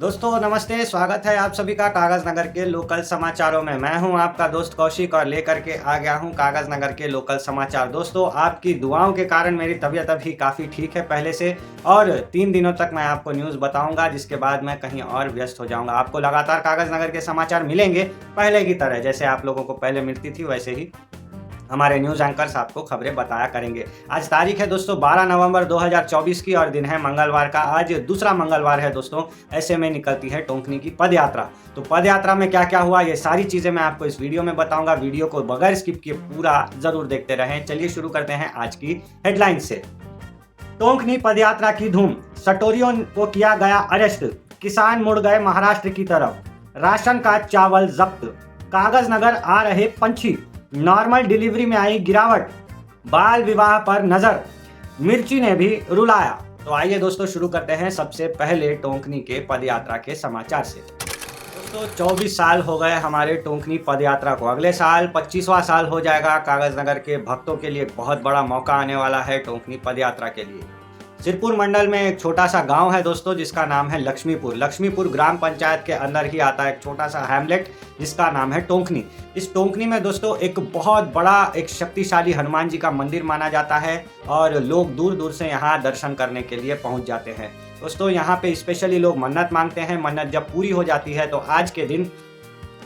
दोस्तों नमस्ते, स्वागत है आप सभी का कागज नगर के लोकल समाचारों में। मैं हूं आपका दोस्त कौशिक और लेकर के आ गया हूं कागज नगर के लोकल समाचार। दोस्तों आपकी दुआओं के कारण मेरी तबीयत अभी काफ़ी ठीक है पहले से, और 3 दिनों तक मैं आपको न्यूज़ बताऊंगा, जिसके बाद मैं कहीं और व्यस्त हो जाऊंगा। आपको लगातार कागज नगर के समाचार मिलेंगे पहले की तरह, जैसे आप लोगों को पहले मिलती थी वैसे ही हमारे न्यूज़ एंकर्स आपको खबरें बताया करेंगे। आज तारीख है दोस्तों 12 नवंबर 2024 की और दिन है मंगलवार का। आज दूसरा मंगलवार है दोस्तों, ऐसे में निकलती है टोंकनी की पदयात्रा। तो पदयात्रा में क्या क्या हुआ, ये सारी चीज़ें मैं आपको इस वीडियो में बताऊंगा। वीडियो को बगैर स्किप किए पूरा जरूर देखते रहें। चलिए शुरू करते हैं आज की हेडलाइन से। टोंकनी पदयात्रा की धूम, सटोरियों को किया गया अरेस्ट, किसान मुड़ गए महाराष्ट्र की तरफ, राशन का चावल जब्त, कागज नगर आ रहे पंछी, नॉर्मल डिलीवरी में आई गिरावट, बाल विवाह पर नजर, मिर्ची ने भी रुलाया। तो आइए दोस्तों शुरू करते हैं सबसे पहले टोंकनी के पदयात्रा के समाचार से। दोस्तों 24 साल हो गए हमारे टोंकनी पदयात्रा को, अगले साल 25वां साल हो जाएगा। कागज नगर के भक्तों के लिए बहुत बड़ा मौका आने वाला है टोंकनी पदयात्रा के लिए। सिरपुर मंडल में एक छोटा सा गांव है दोस्तों, जिसका नाम है लक्ष्मीपुर। लक्ष्मीपुर ग्राम पंचायत के अंदर ही आता है एक छोटा सा हैमलेट, जिसका नाम है टोंकनी। इस टोंकनी में दोस्तों एक बहुत बड़ा एक शक्तिशाली हनुमान जी का मंदिर माना जाता है, और लोग दूर दूर से यहाँ दर्शन करने के लिए पहुँच जाते हैं। दोस्तों यहाँ पे स्पेशली लोग मन्नत मांगते हैं। मन्नत जब पूरी हो जाती है तो आज के दिन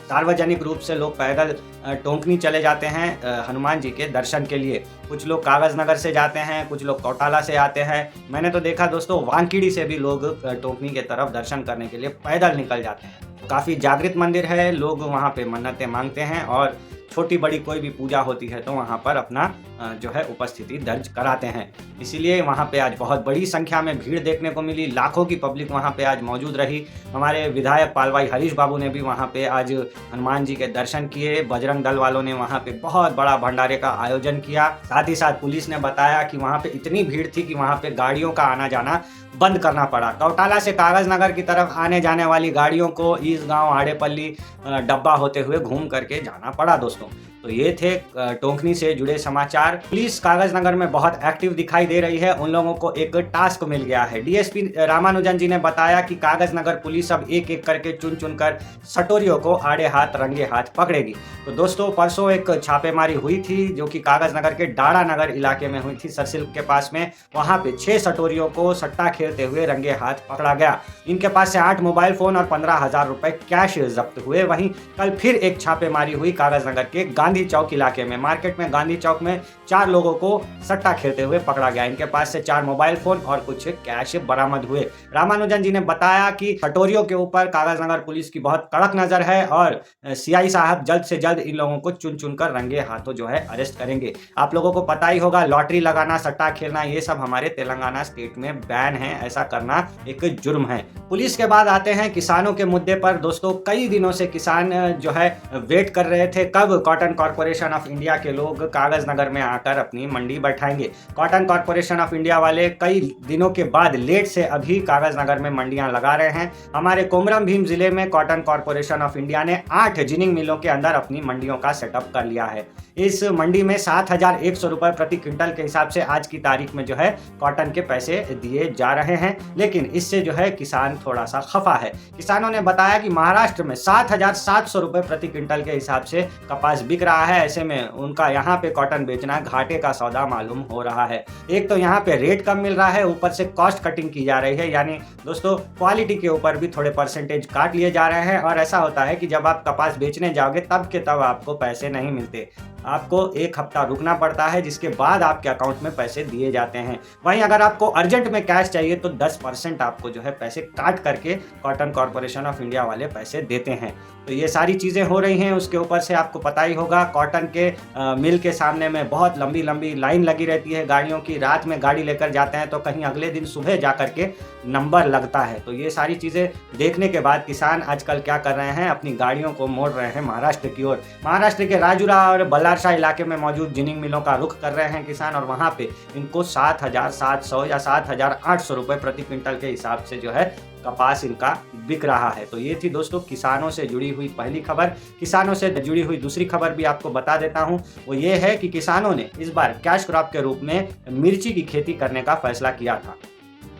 सार्वजनिक रूप से लोग पैदल टोंकनी चले जाते हैं हनुमान जी के दर्शन के लिए। कुछ लोग कागज नगर से जाते हैं, कुछ लोग कौटाला से आते हैं। मैंने तो देखा दोस्तों वानखेड़ी से भी लोग टोंकनी के तरफ दर्शन करने के लिए पैदल निकल जाते हैं। काफ़ी जागृत मंदिर है, लोग वहाँ पे मन्नतें मांगते हैं, और छोटी बड़ी कोई भी पूजा होती है तो वहाँ पर अपना जो है उपस्थिति दर्ज कराते हैं। इसीलिए वहाँ पे आज बहुत बड़ी संख्या में भीड़ देखने को मिली। लाखों की पब्लिक वहाँ पे आज मौजूद रही। हमारे विधायक पालवाई हरीश बाबू ने भी वहाँ पे आज हनुमान जी के दर्शन किए। बजरंग दल वालों ने वहाँ पे बहुत बड़ा भंडारे का आयोजन किया। साथ ही साथ पुलिस ने बताया कि वहाँ पे इतनी भीड़ थी कि वहाँ पे गाड़ियों का आना जाना बंद करना पड़ा। कौटाला से कागज नगर की तरफ आने जाने वाली गाड़ियों को ईसगांव, आड़ेपल्ली, डब्बा होते हुए घूम करके जाना पड़ा दोस्तों। तो ये थे टोंकनी से जुड़े समाचार। पुलिस कागज नगर में बहुत एक्टिव दिखाई दे रही है। उन लोगों को एक टास्क मिल गया है। डीएसपी रामानुजन जी ने बताया कि कागज नगर पुलिस अब एक एक करके चुन चुन कर सटोरियों को आड़े हाथ रंगे हाथ पकड़ेगी। तो दोस्तों परसों एक छापेमारी हुई थी, जो कि कागज नगर के डाड़ा नगर इलाके में हुई थी, सरसिल्क के पास में। वहां पे 6 सटोरियों को सट्टा खेलते हुए रंगे हाथ पकड़ा गया। इनके पास से 8 मोबाइल फोन और 15,000 रुपए कैश जब्त हुए। वहीं कल फिर एक छापेमारी हुई कागज नगर के गांधी चौक इलाके में। मार्केट में गांधी चौक में 4 लोगों को सट्टा खेलते हुए पकड़ा गया। इनके पास से 4 मोबाइल फोन और कुछ कैश बरामद हुए। रामानुजन जी ने बताया कि सटोरियों के ऊपर कागज नगर पुलिस की बहुत कड़क नजर है, और सीआई साहब जल्द से जल्द इन लोगों को चुन चुन कर रंगे हाथों जो है अरेस्ट करेंगे। आप लोगों को पता ही होगा, लॉटरी लगाना, सट्टा खेलना, ये सब हमारे तेलंगाना स्टेट में बैन है। ऐसा करना एक जुर्म है। पुलिस के बाद आते हैं किसानों के मुद्दे पर। दोस्तों कई दिनों से किसान जो है वेट कर रहे थे कब कॉटन कॉर्पोरेशन ऑफ इंडिया के लोग कागज नगर में आकर अपनी मंडी बैठाएंगे। कॉटन कॉर्पोरेशन ऑफ इंडिया वाले कई दिनों के बाद लेट से अभी कागज नगर में मंडियां लगा रहे हैं। हमारे कोमरम भीम जिले में कॉटन कॉर्पोरेशन ऑफ इंडिया ने 8 जिनिंग मिलों के अंदर अपनी मंडियों का सेटअप कर लिया है। इस मंडी में 7,100 रुपए प्रति क्विंटल के हिसाब से आज की तारीख में जो है कॉटन के पैसे दिए जा रहे हैं। लेकिन इससे जो है किसान थोड़ा सा खफा है। किसानों ने बताया कि महाराष्ट्र में 7,700 रुपए प्रति क्विंटल के हिसाब से कपास बिक रहा है। ऐसे में उनका यहाँ पे कॉटन बेचना घाटे का सौदा मालूम हो रहा है। एक तो यहाँ पे रेट कम मिल रहा है, ऊपर से कॉस्ट कटिंग की जा रही है, यानी दोस्तों क्वालिटी के ऊपर भी थोड़े परसेंटेज काट लिए जा रहे हैं। और ऐसा होता है कि जब आप कपास बेचने जाओगे तब के तब आपको पैसे नहीं मिलते, आपको एक हफ्ता रुकना पड़ता है, जिसके बाद आपके अकाउंट में पैसे दिए जाते हैं। वहीं अगर आपको अर्जेंट में कैश चाहिए तो 10% आपको जो है पैसे काट करके कॉटन कॉर्पोरेशन ऑफ इंडिया वाले पैसे देते हैं। तो ये सारी चीज़ें हो रही हैं। उसके ऊपर से आपको पता ही होगा, कॉटन के मिल के सामने में बहुत लंबी लंबी लाइन लगी रहती है गाड़ियों की। रात में गाड़ी लेकर जाते हैं तो कहीं अगले दिन सुबह जा करके नंबर लगता है। तो ये सारी चीज़ें देखने के बाद किसान आजकल क्या कर रहे हैं, अपनी गाड़ियों को मोड़ रहे हैं महाराष्ट्र की ओर। महाराष्ट्र के राजुरा और बल्लारशाह इलाके में मौजूद जिनिंग मिलों का रुख कर रहे हैं किसान, और वहाँ पे इनको 7,700 या 7,800 रुपये प्रति क्विंटल के हिसाब से जो है कपास इनका बिक रहा है। तो ये थी दोस्तों किसानों से जुड़ी हुई पहली खबर। किसानों से जुड़ी हुई दूसरी खबर भी आपको बता देता हूं, वो ये है कि किसानों ने इस बार कैश क्रॉप के रूप में मिर्ची की खेती करने का फैसला किया था।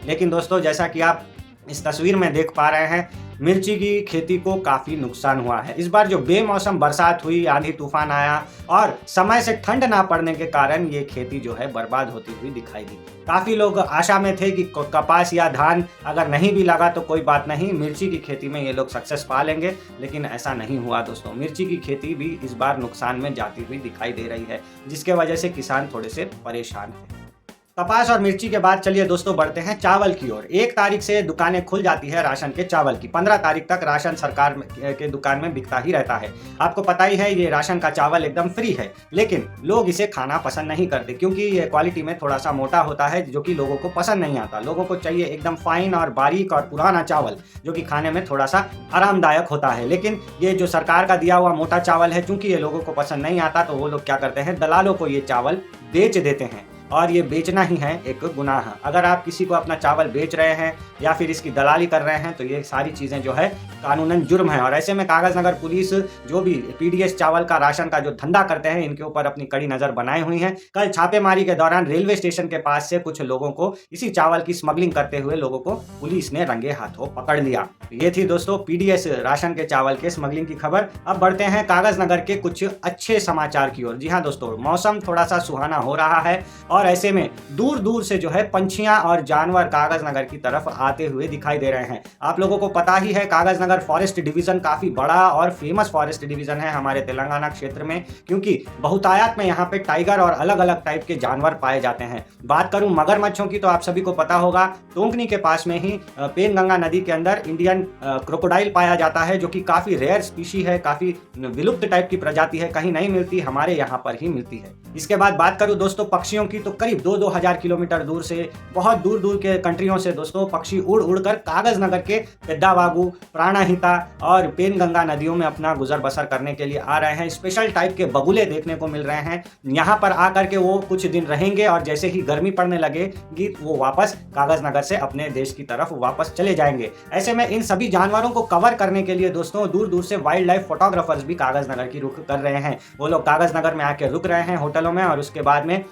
लेकिन दोस्तों जैसा कि आप इस तस्वीर में देख पा रहे हैं, मिर्ची की खेती को काफी नुकसान हुआ है। इस बार जो बेमौसम बरसात हुई, आंधी तूफान आया और समय से ठंड ना पड़ने के कारण ये खेती जो है बर्बाद होती हुई दिखाई दी। काफी लोग आशा में थे कि कपास या धान अगर नहीं भी लगा तो कोई बात नहीं, मिर्ची की खेती में ये लोग सक्सेस पा लेंगे, लेकिन ऐसा नहीं हुआ दोस्तों। मिर्ची की खेती भी इस बार नुकसान में जाती हुई दिखाई दे रही है, जिसके वजह से किसान थोड़े से परेशान हैं। कपास और मिर्ची के बाद चलिए दोस्तों बढ़ते हैं चावल की ओर। 1 तारीख से दुकानें खुल जाती है राशन के चावल की। 15 तारीख तक राशन सरकार के दुकान में बिकता ही रहता है। आपको पता ही है ये राशन का चावल एकदम फ्री है, लेकिन लोग इसे खाना पसंद नहीं करते क्योंकि ये क्वालिटी में थोड़ा सा मोटा होता है, जो कि लोगों को पसंद नहीं आता। लोगों को चाहिए एकदम फाइन और बारीक और पुराना चावल, जो कि खाने में थोड़ा सा आरामदायक होता है। लेकिन ये जो सरकार का दिया हुआ मोटा चावल है, चूंकि ये लोगों को पसंद नहीं आता, तो वो लोग क्या करते हैं, दलालों को ये चावल बेच देते हैं। और ये बेचना ही है एक गुनाह। अगर आप किसी को अपना चावल बेच रहे हैं या फिर इसकी दलाली कर रहे हैं, तो ये सारी चीज़ें जो है कानूनन जुर्म है। और ऐसे में कागजनगर पुलिस जो भी पीडीएस चावल का राशन का जो धंधा करते हैं, इनके ऊपर अपनी कड़ी नज़र बनाए हुई है। कल छापेमारी के दौरान रेलवे स्टेशन के पास से कुछ लोगों को इसी चावल की स्मगलिंग करते हुए लोगों को पुलिस ने रंगे हाथों पकड़ लिया। ये थी दोस्तों पीडीएस राशन के चावल के स्मगलिंग की खबर। अब बढ़ते हैं कागजनगर के कुछ अच्छे समाचार की ओर। जी हाँ दोस्तों, मौसम थोड़ा सा सुहाना हो रहा है और ऐसे में दूर दूर से जो है पंछियां और जानवर कागजनगर की तरफ आते हुए दिखाई दे रहे हैं। आप लोगों को पता ही है कागजनगर फॉरेस्ट डिवीजन काफी बड़ा और फेमस फॉरेस्ट डिवीजन है हमारे तेलंगाना क्षेत्र में, क्योंकि बहुतायत में यहाँ पे टाइगर और अलग अलग टाइप के जानवर पाए जाते हैं। बात करूं मगरमच्छों की, तो आप सभी को पता होगा टोंकनी के पास में ही पेनगंगा नदी के अंदर इंडियन क्रोकोडाइल पाया जाता है, जो कि काफी रेयर स्पीशी है, काफी विलुप्त टाइप की प्रजाति है, कहीं नहीं मिलती, हमारे यहाँ पर ही मिलती है। इसके बाद बात करूं दोस्तों पक्षियों की, तो करीब 2-2 हजार किलोमीटर दूर से, बहुत दूर दूर के कंट्रियों से दोस्तों पक्षी उड़ उड़कर कागजनगर के पेद्दावागु, प्राणहिता और पेनगंगा नदियों में अपना गुजर बसर करने के लिए आ रहे हैं। स्पेशल टाइप के बगुले देखने को मिल रहे हैं। यहाँ पर आकर के वो कुछ दिन रहेंगे और जैसे ही गर्मी पड़ने लगेगी वो वापस कागजनगर से अपने देश की तरफ वापस चले जाएंगे। ऐसे में इन सभी जानवरों को कवर करने के लिए दोस्तों दूर दूर से वाइल्ड लाइफ फोटोग्राफर्स भी कागजनगर की रुख कर रहे हैं। वो लोग कागजनगर में आके रुक रहे हैं होटलों में और उसके बाद में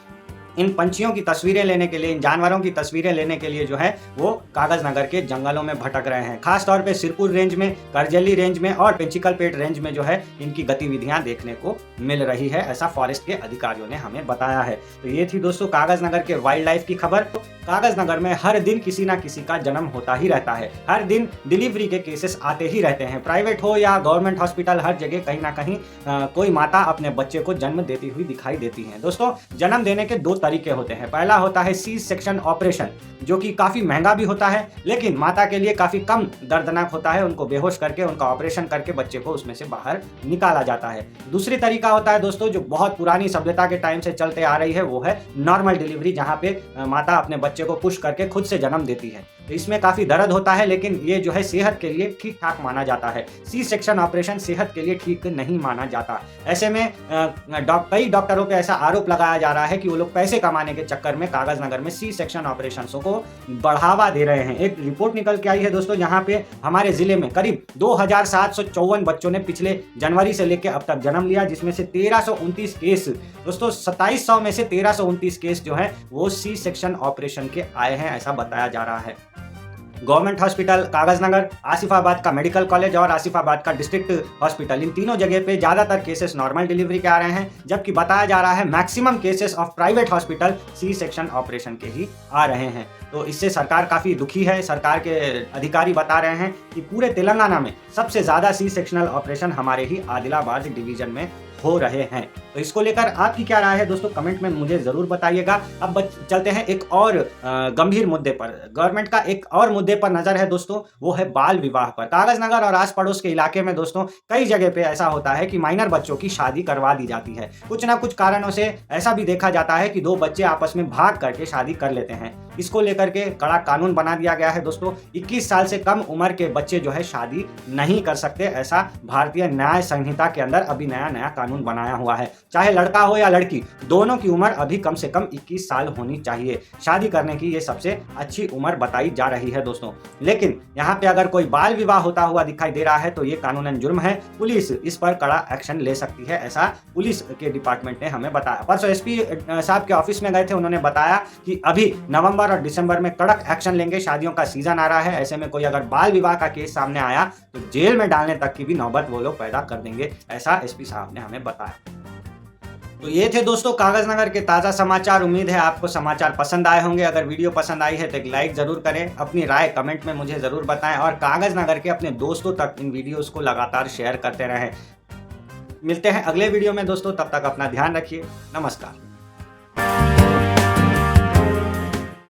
इन पंछियों की तस्वीरें लेने के लिए, इन जानवरों की तस्वीरें लेने के लिए जो है वो कागजनगर के जंगलों में भटक रहे हैं। खास तौर पे सिरपुर रेंज में, करजली रेंज में और पेंचिकलपेट रेंज में जो है इनकी गतिविधियां देखने को मिल रही है, ऐसा फॉरेस्ट के अधिकारियों ने हमें बताया है। तो ये थी दोस्तों कागजनगर के वाइल्ड लाइफ की खबर। कागजनगर में हर दिन किसी ना किसी का जन्म होता ही रहता है, हर दिन डिलीवरी के केसेस आते ही रहते हैं। प्राइवेट हो या गवर्नमेंट हॉस्पिटल, हर जगह कहीं ना कहीं कोई माता अपने बच्चे को जन्म देती हुई दिखाई देती है। दोस्तों जन्म देने के 2 तरीके होते हैं। पहला होता है सी सेक्शन ऑपरेशन, जो कि काफी महंगा भी होता है, लेकिन माता के लिए काफी कम दर्दनाक होता है। उनको बेहोश करके, उनका ऑपरेशन करके बच्चे को उसमें से बाहर निकाला जाता है। दूसरी तरीका होता है दोस्तों, जो बहुत पुरानी सभ्यता के टाइम से चलते आ रही है, वो है नॉर्मल डिलीवरी, जहाँ पे माता अपने बच्चे को पुश करके खुद से जन्म देती है। तो इसमें काफी दर्द होता है, लेकिन ये जो है सेहत के लिए ठीक ठाक माना जाता है। सी सेक्शन ऑपरेशन सेहत के लिए ठीक नहीं माना जाता। ऐसे में कई डॉक्टरों पे ऐसा आरोप लगाया जा रहा है कि वो लोग पैसे कमाने के चक्कर में कागजनगर में सी सेक्शन ऑपरेशंस को बढ़ावा दे रहे हैं। एक रिपोर्ट निकल के आई है दोस्तों, जहां पे हमारे जिले में करीब 2754 बच्चों ने पिछले जनवरी से लेकर अब तक जन्म लिया, जिसमें से 1329 केस दोस्तों, 2700 में से 1329 केस जो है वो सी सेक्शन ऑपरेशन के आए हैं, ऐसा बताया जा रहा है। गवर्नमेंट हॉस्पिटल कागजनगर, आसिफाबाद का मेडिकल कॉलेज और आसिफाबाद का डिस्ट्रिक्ट हॉस्पिटल, इन तीनों जगह पे ज़्यादातर केसेस नॉर्मल डिलीवरी के आ रहे हैं, जबकि बताया जा रहा है maximum cases of private hospital C section operation के ही आ रहे हैं। तो इससे सरकार काफ़ी दुखी है। सरकार के अधिकारी बता रहे हैं कि पूरे तेलंगाना में सबसे ज़्यादा सी सेक्शनल ऑपरेशन हमारे ही आदिलाबाद डिवीजन में हो रहे हैं। तो इसको लेकर आपकी क्या राय है दोस्तों, कमेंट में मुझे जरूर बताइएगा। अब चलते हैं एक और गंभीर मुद्दे पर। गवर्नमेंट का एक और मुद्दे पर नजर है दोस्तों, वो है बाल विवाह पर। कागजनगर और आस पड़ोस के इलाके में दोस्तों कई जगह पे ऐसा होता है कि माइनर बच्चों की शादी करवा दी जाती है। कुछ ना कुछ कारणों से ऐसा भी देखा जाता है कि 2 बच्चे आपस में भाग करके शादी कर लेते हैं। इसको लेकर के कड़ा कानून बना दिया गया है दोस्तों। 21 साल से कम उम्र के बच्चे जो है शादी नहीं कर सकते, ऐसा भारतीय न्याय संहिता के अंदर अभी नया कानून कानून बनाया हुआ है। चाहे लड़का हो या लड़की, दोनों की उम्र अभी कम से कम 21 साल होनी चाहिए। शादी करने की ये सबसे अच्छी उम्र बताई जा रही है दोस्तों। लेकिन यहाँ पे अगर कोई बाल विवाह होता हुआ दिखाई दे रहा है तो ये कानूनन जुर्म है। पुलिस इस पर कड़ा एक्शन ले सकती है, ऐसा पुलिस के डिपार्टमेंट ने हमें बताया। परसों एसपी साहब के ऑफिस में गए थे, उन्होंने बताया कि अभी नवंबर और दिसंबर में कड़क एक्शन लेंगे, शादियों का सीजन आ रहा है, ऐसे में कोई अगर बाल विवाह का केस सामने आया तो जेल में डालने तक की भी नौबत वो लोग पैदा कर देंगे, ऐसा एसपी साहब ने हमें बताया। तो ये थे दोस्तों कागजनगर के ताज़ा समाचार। उम्मीद है आपको समाचार पसंद आए होंगे। अगर वीडियो पसंद आई है तो एक लाइक जरूर करें, अपनी राय कमेंट में मुझे जरूर बताएं और कागजनगर के अपने दोस्तों तक इन वीडियोस को लगातार शेयर करते रहें। मिलते हैं अगले वीडियो में दोस्तों, तब तक अपना ध्यान रखिए। नमस्कार।